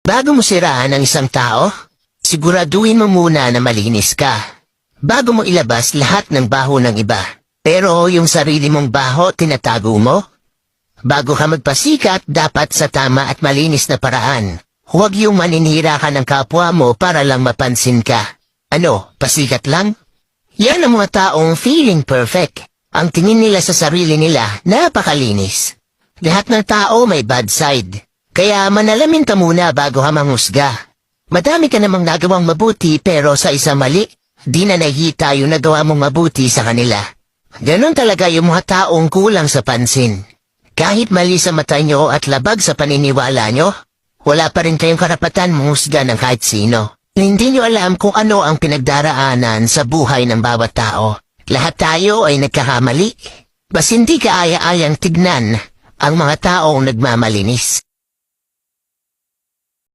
Bago mo siraan ang isang tao, siguraduhin mo muna na malinis ka. Bago mo ilabas lahat ng baho ng iba. Pero yung sarili mong baho tinatago mo? Bago ka magpasikat, dapat sa tama at malinis na paraan. Huwag yung maninira ka ng kapwa mo para lang mapansin ka. Ano, pasikat lang? Yan ang mga taong feeling perfect. Ang tingin nila sa sarili nila, napakalinis. Lahat ng tao may bad side. Kaya manalamin ka muna bago ka manghusga. Madami ka namang nagawang mabuti pero sa isa mali, di na nakita yung nagawa mong mabuti sa kanila. Ganon talaga yung mga taong kulang sa pansin. Kahit mali sa mata nyo at labag sa paniniwala nyo, wala pa rin kayong karapatan manghusga ng kahit sino. Hindi nyo alam kung ano ang pinagdaraanan sa buhay ng bawat tao. Lahat tayo ay nagkakamali. Bas hindi ka aya-ayang tignan ang mga taong nagmamalinis.